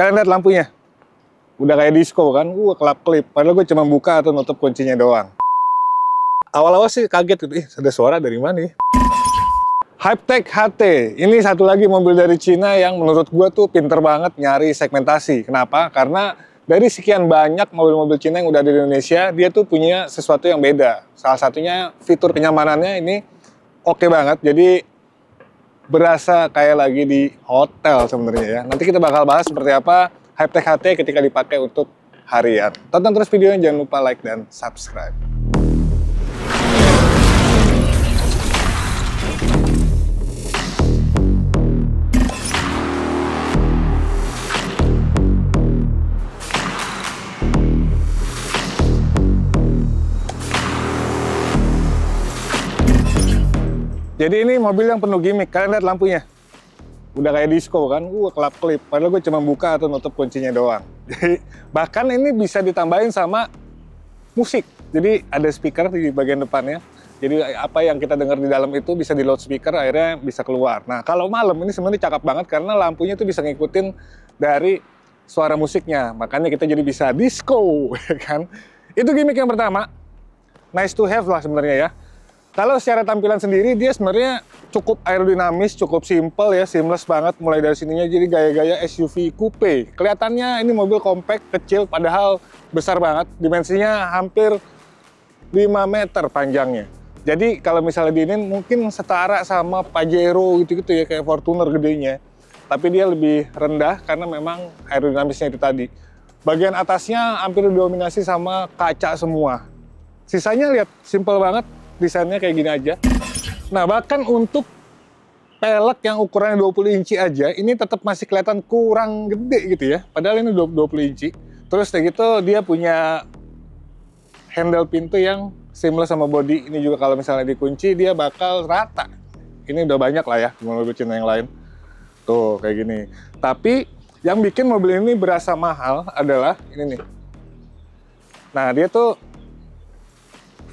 Kalian lihat lampunya? Udah kayak disco kan? Kelap-kelip. Padahal gue cuma buka atau nutup kuncinya doang. Awal-awal sih kaget gitu. Ada suara dari mana ya? Hypetech HT. Ini satu lagi mobil dari Cina yang menurut gue tuh pinter banget nyari segmentasi. Kenapa? Karena dari sekian banyak mobil-mobil Cina yang udah ada di Indonesia, dia tuh punya sesuatu yang beda. Salah satunya fitur kenyamanannya ini oke banget. Jadi berasa kayak lagi di hotel sebenarnya ya. Nanti kita bakal bahas seperti apa Hypetech HT ketika dipakai untuk harian. Tonton terus videonya, jangan lupa like dan subscribe. Jadi ini mobil yang penuh gimmick. Kalian lihat lampunya? Udah kayak disco kan? Kelap-kelip. Padahal gue cuma buka atau nutup kuncinya doang. Jadi bahkan ini bisa ditambahin sama musik. Jadi ada speaker di bagian depannya. Jadi apa yang kita dengar di dalam itu bisa di loudspeaker, akhirnya bisa keluar. Nah kalau malam ini sebenarnya cakep banget karena lampunya itu bisa ngikutin dari suara musiknya. Makanya kita jadi bisa disco, kan? Itu gimmick yang pertama. Nice to have lah sebenarnya ya. Kalau secara tampilan sendiri dia sebenarnya cukup aerodinamis, cukup simple ya, seamless banget mulai dari sininya, jadi gaya-gaya SUV coupe. Kelihatannya ini mobil compact, kecil, padahal besar banget. Dimensinya hampir 5 meter panjangnya. Jadi kalau misalnya diinin mungkin setara sama Pajero gitu-gitu ya, kayak Fortuner gedenya. Tapi dia lebih rendah karena memang aerodinamisnya itu tadi. Bagian atasnya hampir didominasi sama kaca semua. Sisanya lihat, simple banget. Desainnya kayak gini aja. Nah, bahkan untuk pelek yang ukurannya 20 inci aja, ini tetap masih kelihatan kurang gede gitu ya. Padahal ini 20 inci. Terus kayak gitu dia punya handle pintu yang seamless sama body. Ini juga kalau misalnya dikunci, dia bakal rata. Ini udah banyak lah ya, mobil Cina yang lain. Tuh, kayak gini. Tapi, yang bikin mobil ini berasa mahal adalah ini nih. Nah, dia tuh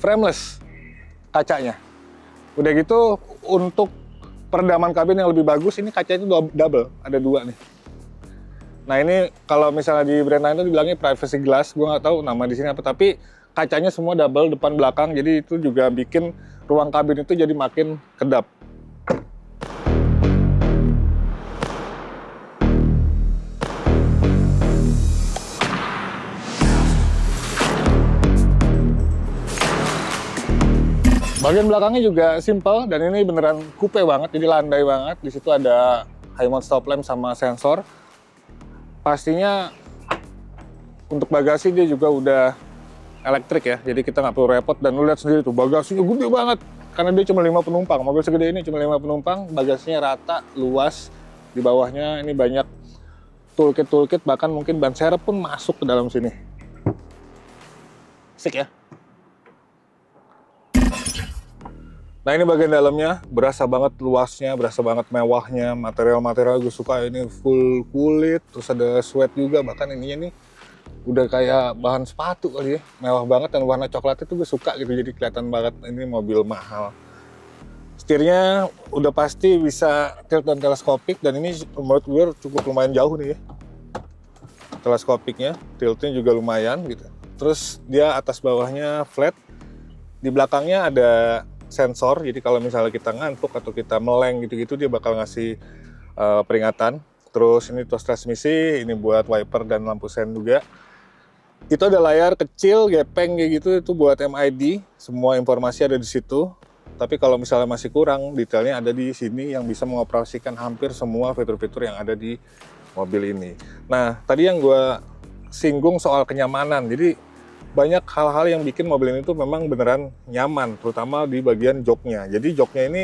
frameless. Kacanya. Udah gitu untuk peredaman kabin yang lebih bagus, ini kacanya itu double, ada 2 nih. Nah ini kalau misalnya di brand lain itu dibilangnya privacy glass, gue nggak tahu nama di sini apa, tapi kacanya semua double depan belakang, jadi itu juga bikin ruang kabin itu jadi makin kedap. Bagian belakangnya juga simple dan ini beneran coupe banget, jadi landai banget. Di situ ada high mount stop lamp sama sensor. Pastinya untuk bagasi dia juga udah elektrik ya, jadi kita nggak perlu repot. Dan lu lihat sendiri tuh bagasinya gede banget karena dia cuma 5 penumpang. Mobil segede ini cuma 5 penumpang, bagasinya rata, luas. Di bawahnya ini banyak toolkit, bahkan mungkin ban serep pun masuk ke dalam sini. Asik ya. Nah ini bagian dalamnya, berasa banget luasnya, berasa banget mewahnya, material-material gue suka ini full kulit, terus ada sweat juga, bahkan ininya nih udah kayak bahan sepatu kali ya, mewah banget dan warna coklat itu gue suka gitu, jadi kelihatan banget ini mobil mahal. Setirnya udah pasti bisa tilt dan teleskopik dan ini menurut gue cukup lumayan jauh nih ya. Teleskopiknya, tiltnya juga lumayan gitu. Terus dia atas bawahnya flat, di belakangnya ada sensor, jadi kalau misalnya kita ngantuk atau kita meleng gitu-gitu dia bakal ngasih peringatan. Terus ini tos transmisi, ini buat wiper dan lampu sen juga. Itu ada layar kecil, gepeng kayak gitu, itu buat MID. Semua informasi ada di situ. Tapi kalau misalnya masih kurang, detailnya ada di sini yang bisa mengoperasikan hampir semua fitur-fitur yang ada di mobil ini. Nah, tadi yang gue singgung soal kenyamanan. Jadi banyak hal-hal yang bikin mobil ini tuh memang beneran nyaman, terutama di bagian joknya. Jadi joknya ini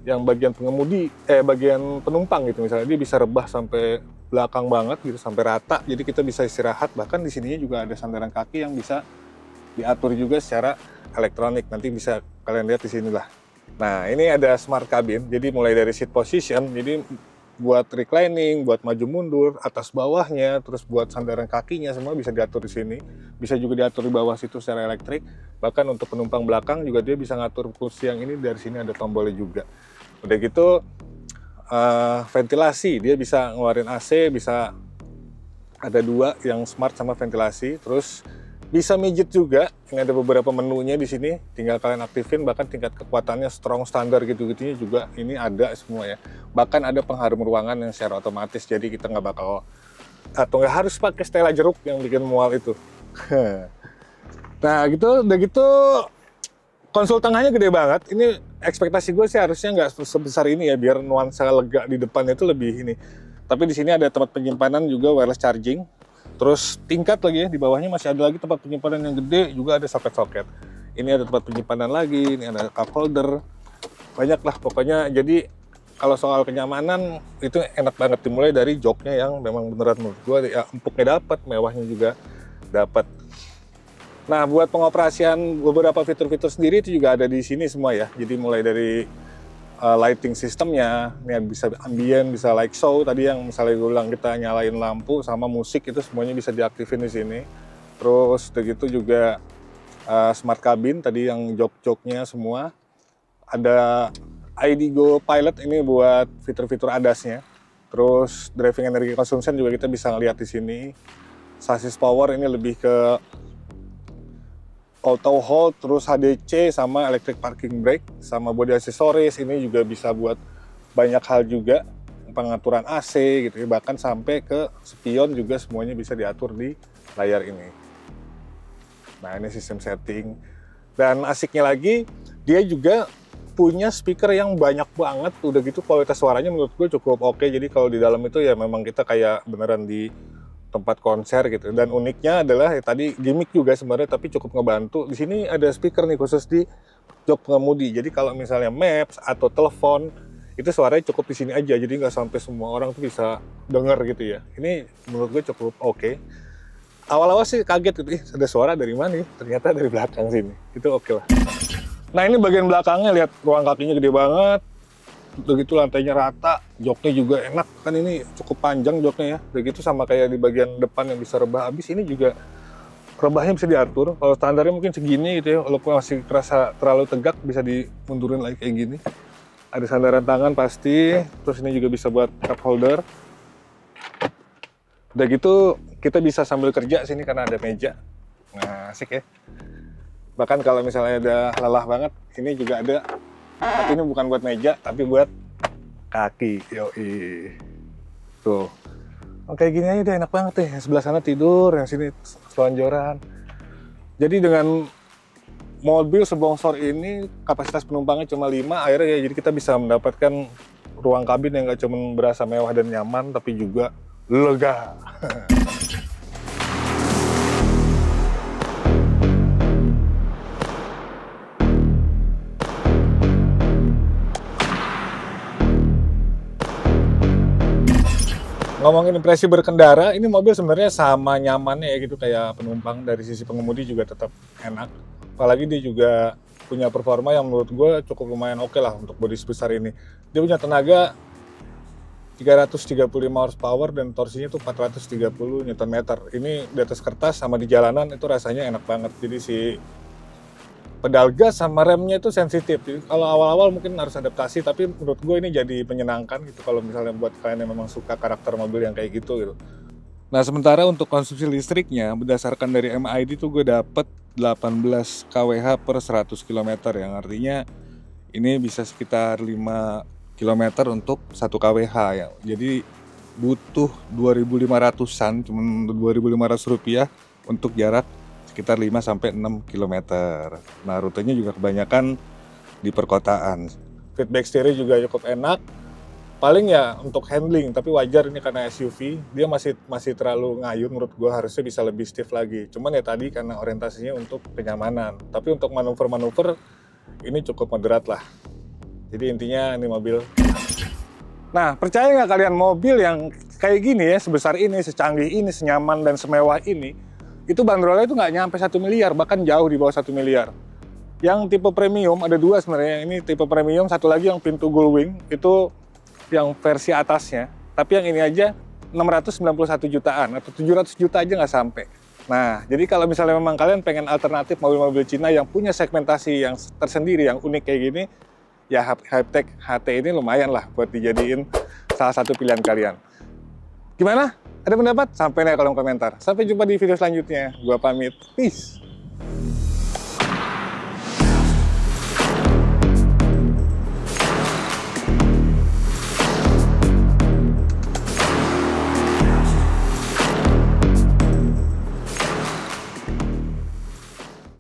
yang bagian pengemudi, bagian penumpang gitu misalnya, dia bisa rebah sampai belakang banget gitu, sampai rata. Jadi kita bisa istirahat, bahkan di sininya juga ada sandaran kaki yang bisa diatur juga secara elektronik. Nanti bisa kalian lihat di sini lah. Nah ini ada smart cabin, jadi mulai dari seat position, jadi buat reclining, buat maju mundur, atas bawahnya, terus buat sandaran kakinya semua bisa diatur di sini. Bisa juga diatur di bawah situ secara elektrik. Bahkan untuk penumpang belakang juga dia bisa ngatur kursi yang ini, dari sini ada tombolnya juga. Udah gitu ventilasi, dia bisa ngeluarin AC, bisa Ada dua yang smart sama ventilasi, terus bisa midget juga. Ini ada beberapa menunya di sini, tinggal kalian aktifin. Bahkan tingkat kekuatannya strong, standar gitu-gitunya juga ini ada semua ya. Bahkan ada pengharum ruangan yang secara otomatis, jadi kita nggak bakal atau nggak harus pakai stella jeruk yang bikin mual itu. Nah gitu, udah gitu konsol tengahnya gede banget. Ini ekspektasi gue sih harusnya nggak sebesar ini ya, biar nuansa lega di depannya itu lebih ini. Tapi di sini ada tempat penyimpanan juga, wireless charging. Terus tingkat lagi ya, di bawahnya masih ada lagi tempat penyimpanan yang gede, juga ada soket-soket. Ini ada tempat penyimpanan lagi, ini ada cup holder. Banyak lah pokoknya. Jadi kalau soal kenyamanan itu enak banget, dimulai dari joknya yang memang beneran menurut gue ya, empuknya dapat, mewahnya juga dapat. Nah, buat pengoperasian beberapa fitur-fitur sendiri itu juga ada di sini semua ya. Jadi mulai dari lighting sistemnya, ini bisa ambient, bisa light show. Tadi yang misalnya gue bilang kita nyalain lampu sama musik itu semuanya bisa diaktifin di sini. Terus begitu juga smart cabin tadi yang jok-joknya semua. Ada ID.Go Pilot ini buat fitur-fitur ADAS-nya. Terus driving energy consumption juga kita bisa ngeliat di sini. Chassis power ini lebih ke auto hold, terus HDC sama electric parking brake, sama body accessories. Ini juga bisa buat banyak hal juga, pengaturan AC gitu ya, bahkan sampai ke spion juga semuanya bisa diatur di layar ini. Nah ini sistem setting, dan asiknya lagi dia juga punya speaker yang banyak banget. Udah gitu kualitas suaranya menurut gue cukup oke. Jadi kalau di dalam itu ya memang kita kayak beneran di tempat konser gitu. Dan uniknya adalah ya, tadi gimmick juga sebenarnya, tapi cukup ngebantu. Di sini ada speaker nih khusus di jok pengemudi. Jadi kalau misalnya maps atau telepon itu suaranya cukup di sini aja. Jadi nggak sampai semua orang tuh bisa denger gitu ya. Ini menurut gue cukup oke. Awal-awal sih kaget gitu, ada suara dari mana nih? Ternyata dari belakang sini. Itu oke lah. Nah ini bagian belakangnya, lihat ruang kakinya gede banget. Begitu lantainya rata, joknya juga enak, kan ini cukup panjang joknya ya. Begitu sama kayak di bagian depan yang bisa rebah habis, ini juga rebahnya bisa diatur. Kalau standarnya mungkin segini gitu ya, walaupun masih terasa terlalu tegak bisa dimundurin lagi kayak gini. Ada sandaran tangan pasti, terus ini juga bisa buat cup holder. Udah gitu kita bisa sambil kerja sini karena ada meja. Nah asik ya. Bahkan kalau misalnya udah lelah banget, ini juga ada. Tapi ini bukan buat meja, tapi buat kaki. Yoi. Tuh. Oke, gini aja udah enak banget deh. Yang sebelah sana tidur, yang sini selonjoran. Jadi dengan mobil sebongsor ini, kapasitas penumpangnya cuma 5, akhirnya ya jadi kita bisa mendapatkan ruang kabin yang nggak cuma berasa mewah dan nyaman, tapi juga lega. Ngomongin impresi berkendara, ini mobil sebenarnya sama nyamannya ya gitu, kayak penumpang. Dari sisi pengemudi juga tetap enak. Apalagi dia juga punya performa yang menurut gue cukup lumayan oke lah untuk bodi sebesar ini. Dia punya tenaga 335 horsepower dan torsinya tuh 430 Nm. Ini di atas kertas sama di jalanan itu rasanya enak banget. Jadi si pedal gas sama remnya itu sensitif. Jadi kalau awal-awal mungkin harus adaptasi, tapi menurut gue ini jadi menyenangkan gitu kalau misalnya buat kalian yang memang suka karakter mobil yang kayak gitu. Nah sementara untuk konsumsi listriknya berdasarkan dari MID tuh gue dapet 18 kWh per 100 km, yang artinya ini bisa sekitar 5 km untuk 1 kWh ya. Jadi butuh 2.500-an, cuma 2.500 rupiah untuk jarak sekitar 5-6 km. Nah rutenya juga kebanyakan di perkotaan. Feedback steering juga cukup enak. Paling ya untuk handling, tapi wajar ini karena SUV, dia masih terlalu ngayun menurut gua, harusnya bisa lebih stiff lagi. Cuman ya tadi karena orientasinya untuk kenyamanan. Tapi untuk manuver-manuver ini cukup moderat lah. Jadi intinya ini mobil. Nah percaya nggak kalian, mobil yang kayak gini ya, sebesar ini, secanggih ini, senyaman dan semewah ini, itu bandrolnya itu nggak nyampe 1 miliar, bahkan jauh di bawah 1 miliar. Yang tipe premium ada dua sebenarnya. Ini tipe premium, satu lagi yang pintu gullwing, itu yang versi atasnya. Tapi yang ini aja 691 jutaan atau 700 juta aja nggak sampai. Nah, jadi kalau misalnya memang kalian pengen alternatif mobil-mobil Cina yang punya segmentasi yang tersendiri, yang unik kayak gini, ya Hypertech HT ini lumayan lah buat dijadiin salah satu pilihan kalian. Gimana? Ada pendapat? Sampai di kolom komentar. Sampai jumpa di video selanjutnya. Gua pamit. Peace.